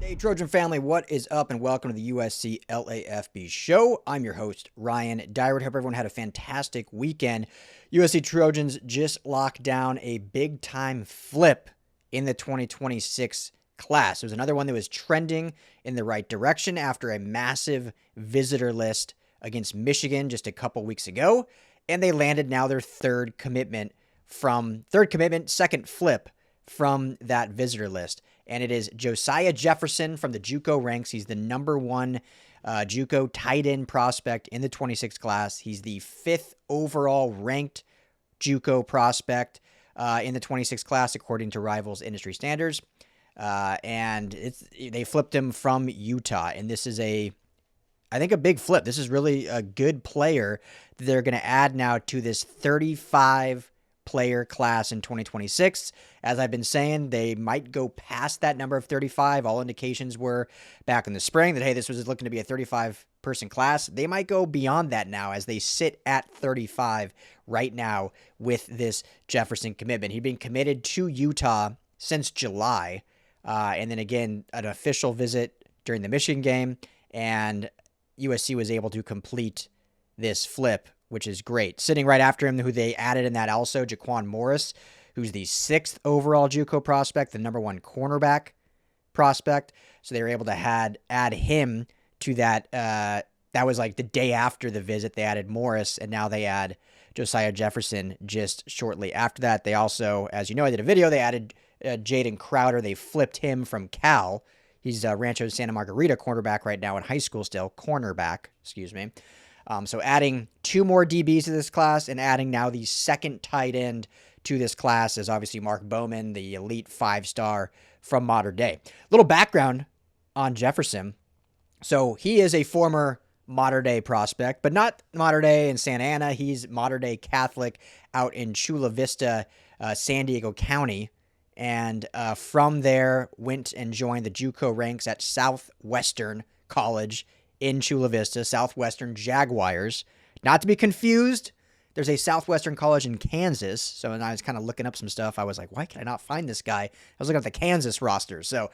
Hey, Trojan family, what is up, and welcome to the USC LAFB show. I'm your host, Ryan Dyrud. Hope everyone had a fantastic weekend. USC Trojans just locked down a big-time flip in the 2026 class. It was another one that was trending in the right direction after a massive visitor list against Michigan just a couple weeks ago, and they landed now their second flip from that visitor list. And it is Josiah Jefferson from the JUCO ranks. He's the number one JUCO tight end prospect in the 26 class. He's the 5th overall ranked JUCO prospect in the 26 class, according to Rivals industry standards. And they flipped him from Utah. And this is I think a big flip. This is really a good player that they're going to add now to this 35 player class in 2026. As I've been saying, they might go past that number of 35. All indications were back in the spring that, hey, this was looking to be a 35-person class. They might go beyond that now as they sit at 35 right now with this Jefferson commitment. He'd been committed to Utah since July, and then again, an official visit during the Michigan game, and USC was able to complete this flip, which is great. Sitting right after him, who they added in that also, Jaquan Morris, who's the 6th overall JUCO prospect, the number 1 cornerback prospect. So they were able to add him to that. That was like the day after the visit. They added Morris, and now they add Josiah Jefferson just shortly after that. They also, as you know, I did a video. They added Jaden Crowder. They flipped him from Cal. He's Rancho Santa Margarita cornerback right now in high school still. Cornerback, excuse me. So adding 2 more DBs to this class and adding now the 2nd tight end to this class is obviously Mark Bowman, the elite 5-star from Mater Dei. Little background on Jefferson. So he is a former Mater Dei prospect, but not Mater Dei in Santa Ana. He's Mater Dei Catholic out in Chula Vista, San Diego County. And from there, went and joined the JUCO ranks at Southwestern College in Chula Vista, Southwestern Jaguars. Not to be confused, there's a Southwestern College in Kansas. So when I was kind of looking up some stuff, I was like, why can I not find this guy? I was looking at the Kansas roster. So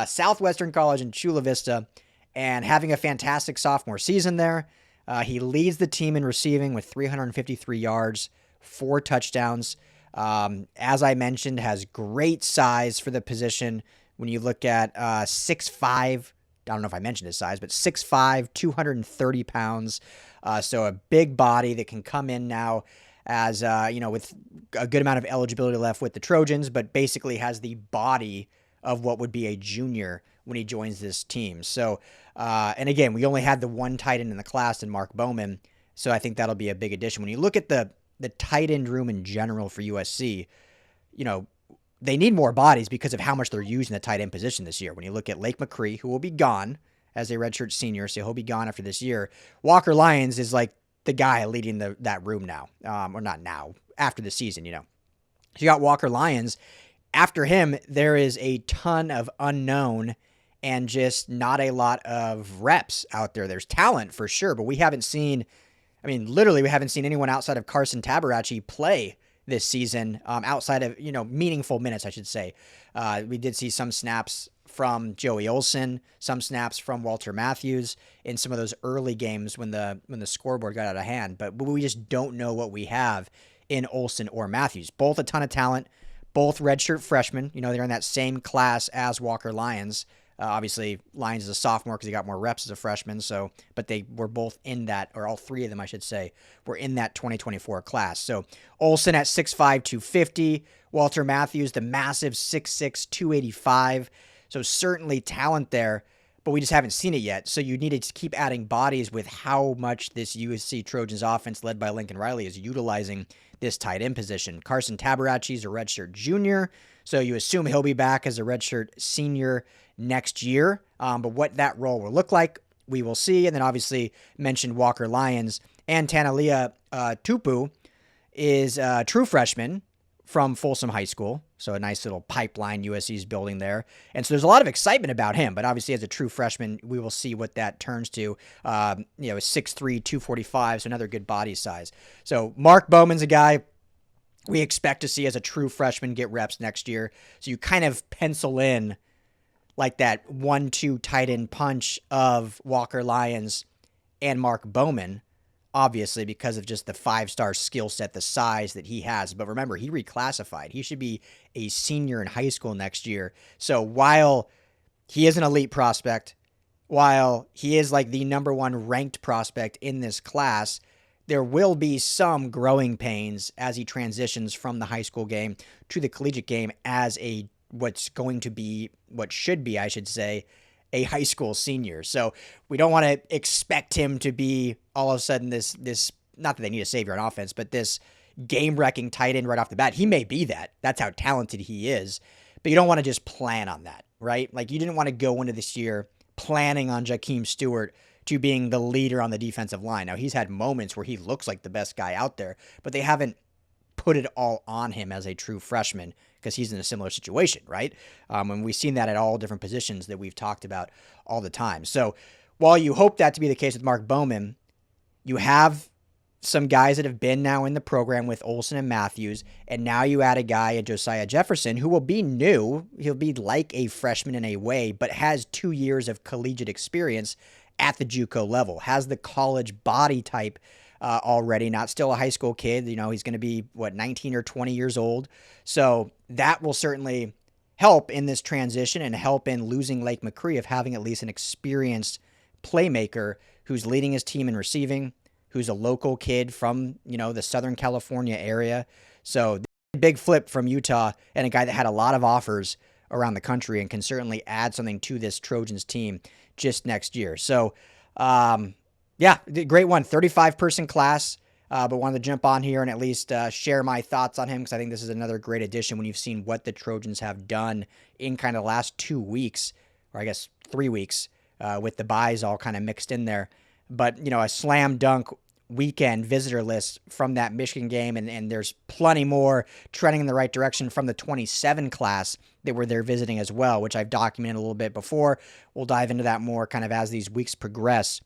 Southwestern College in Chula Vista, and having a fantastic sophomore season there. He leads the team in receiving with 353 yards, 4 touchdowns. As I mentioned, has great size for the position. When you look at 6'5", I don't know if I mentioned his size, but 6'5", 230 pounds. So a big body that can come in now as, with a good amount of eligibility left with the Trojans, but basically has the body of what would be a junior when he joins this team. So, and again, we only had the 1 tight end in the class in Mark Bowman. So I think that'll be a big addition. When you look at the tight end room in general for USC, they need more bodies because of how much they're using the tight end position this year. When you look at Lake McCree, who will be gone as a redshirt senior, so he'll be gone after this year. Walker Lyons is like the guy leading that room now, or not now, after the season, So you got Walker Lyons. After him, there is a ton of unknown and just not a lot of reps out there. There's talent for sure, but we haven't seen anyone outside of Carson Tabarachi play this season, outside of, meaningful minutes, I should say. We did see some snaps from Joey Olsen, some snaps from Walter Matthews in some of those early games when the scoreboard got out of hand, but we just don't know what we have in Olsen or Matthews. Both a ton of talent, both redshirt freshmen. They're in that same class as Walker Lyons. Obviously, Lyons is a sophomore because he got more reps as a freshman. But they were both in that, or all 3 of them, I should say, were in that 2024 class. So Olsen at 6'5", 250. Walter Matthews, the massive 6'6", 285. So certainly talent there, but we just haven't seen it yet. So you need to keep adding bodies with how much this USC Trojans offense led by Lincoln Riley is utilizing this tight end position. Carson Tabarachi is a redshirt junior, so you assume he'll be back as a redshirt senior next year. But what that role will look like, we will see. And then obviously mentioned Walker Lyons, and Tanalia Tupu is a true freshman from Folsom High School. So a nice little pipeline USC's building there. And so there's a lot of excitement about him, but obviously as a true freshman, we will see what that turns to. 6'3", 245, so another good body size. So Mark Bowman's a guy we expect to see as a true freshman get reps next year. So you kind of pencil in like that 1-2 tight end punch of Walker Lyons and Mark Bowman, obviously because of just the 5-star skill set, the size that he has. But remember, he reclassified. He should be a senior in high school next year. So while he is an elite prospect, while he is like the number one ranked prospect in this class, there will be some growing pains as he transitions from the high school game to the collegiate game as what should be, I should say, a high school senior. So we don't want to expect him to be all of a sudden this, not that they need a savior on offense, but this game-wrecking tight end right off the bat. He may be that. That's how talented he is. But you don't want to just plan on that, right? Like, you didn't want to go into this year planning on Jakeem Stewart to being the leader on the defensive line. Now, he's had moments where he looks like the best guy out there, but they haven't put it all on him as a true freshman because he's in a similar situation, right? And we've seen that at all different positions that we've talked about all the time. So while you hope that to be the case with Mark Bowman, you have some guys that have been now in the program with Olsen and Matthews, and now you add a guy, a Josiah Jefferson, who will be new. He'll be like a freshman in a way, but has 2 years of collegiate experience at the JUCO level, has the college body type already, not still a high school kid. You know, he's going to be, 19 or 20 years old. So that will certainly help in this transition and help in losing Lake McCree of having at least an experienced playmaker who's leading his team in receiving, who's a local kid from, the Southern California area. So big flip from Utah and a guy that had a lot of offers around the country and can certainly add something to this Trojans team just next year. So, great one. 35-person class, but wanted to jump on here and at least share my thoughts on him because I think this is another great addition when you've seen what the Trojans have done in kind of the last 2 weeks, or I guess 3 weeks, with the buys all kind of mixed in there. But, a slam dunk weekend visitor list from that Michigan game, and there's plenty more trending in the right direction from the 27 class that were there visiting as well, which I've documented a little bit before. We'll dive into that more kind of as these weeks progress.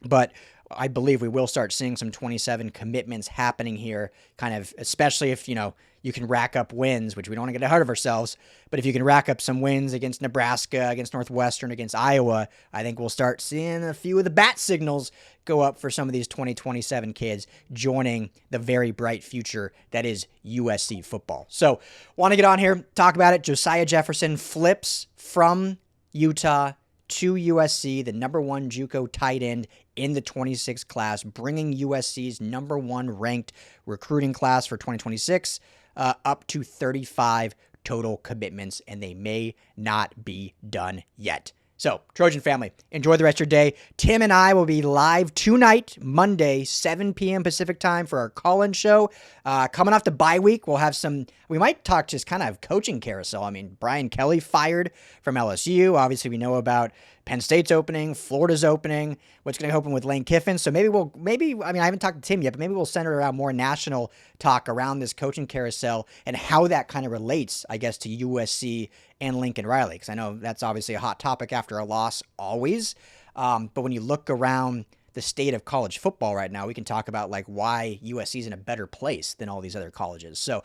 But I believe we will start seeing some 27 commitments happening here, kind of, especially if, you can rack up wins, which we don't want to get ahead of ourselves. But if you can rack up some wins against Nebraska, against Northwestern, against Iowa, I think we'll start seeing a few of the bat signals go up for some of these 2027 kids joining the very bright future that is USC football. So want to get on here, talk about it. Josiah Jefferson flips from Utah to USC, the number one JUCO tight end in the 26 class, bringing USC's number one ranked recruiting class for 2026 up to 35 total commitments, and they may not be done yet. So, Trojan family, enjoy the rest of your day. Tim and I will be live tonight, Monday, 7 p.m. Pacific time for our call-in show. Coming off the bye week, we might talk just kind of coaching carousel. I mean, Brian Kelly fired from LSU. Obviously, we know about Penn State's opening, Florida's opening, what's going to open with Lane Kiffin. So I haven't talked to Tim yet, but maybe we'll center around more national talk around this coaching carousel and how that kind of relates, I guess, to USC and Lincoln Riley, because I know that's obviously a hot topic after a loss always. But when you look around the state of college football right now, we can talk about like why USC is in a better place than all these other colleges. So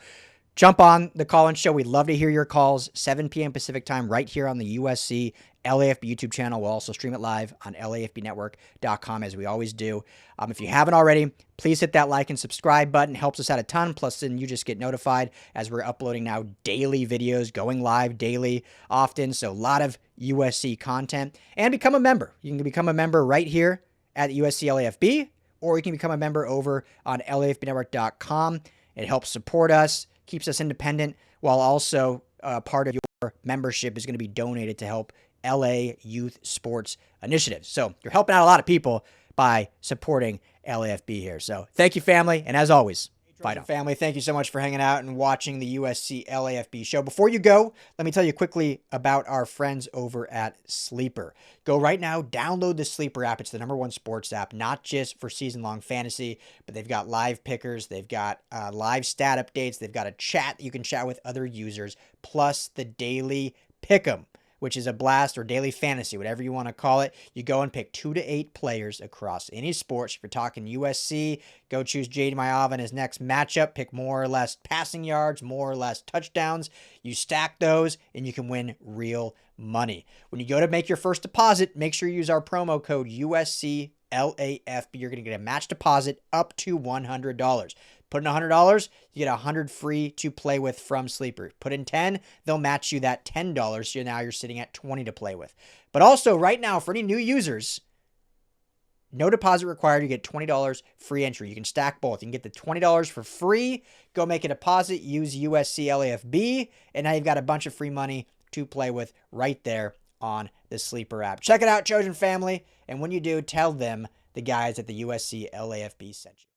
jump on the call-in show. We'd love to hear your calls, 7 p.m. Pacific time, right here on the USC LAFB YouTube channel. We'll also stream it live on LAFBnetwork.com as we always do. If you haven't already, please hit that like and subscribe button. It helps us out a ton. Plus, then you just get notified as we're uploading now daily videos, going live daily often. So a lot of USC content. And become a member. You can become a member right here at USC LAFB, or you can become a member over on LAFBnetwork.com. It helps support us, keeps us independent, while also part of your membership is going to be donated to help LA Youth Sports Initiatives. So you're helping out a lot of people by supporting LAFB here. So thank you, family. And as always, fight on. Family, thank you so much for hanging out and watching the USC LAFB show. Before you go, let me tell you quickly about our friends over at Sleeper. Go right now, download the Sleeper app. It's the number one sports app, not just for season-long fantasy, but they've got live pickers. They've got live stat updates. They've got a chat. You can chat with other users, plus the daily pick'em, which is a blast, or daily fantasy, whatever you want to call it. You go and pick 2 to 8 players across any sports. If you're talking USC, go choose Jaden Mayav in his next matchup. Pick more or less passing yards, more or less touchdowns. You stack those, and you can win real money. When you go to make your first deposit, make sure you use our promo code USC LAFB. You're going to get a match deposit up to $100. Put in $100, you get $100 free to play with from Sleeper. Put in $10, they'll match you that $10. So now you're sitting at $20 to play with. But also right now, for any new users, no deposit required. You get $20 free entry. You can stack both. You can get the $20 for free. Go make a deposit. Use USC LAFB. And now you've got a bunch of free money to play with right there on the Sleeper app. Check it out, Trojan family. And when you do, tell them the guys at the USC LAFB sent you.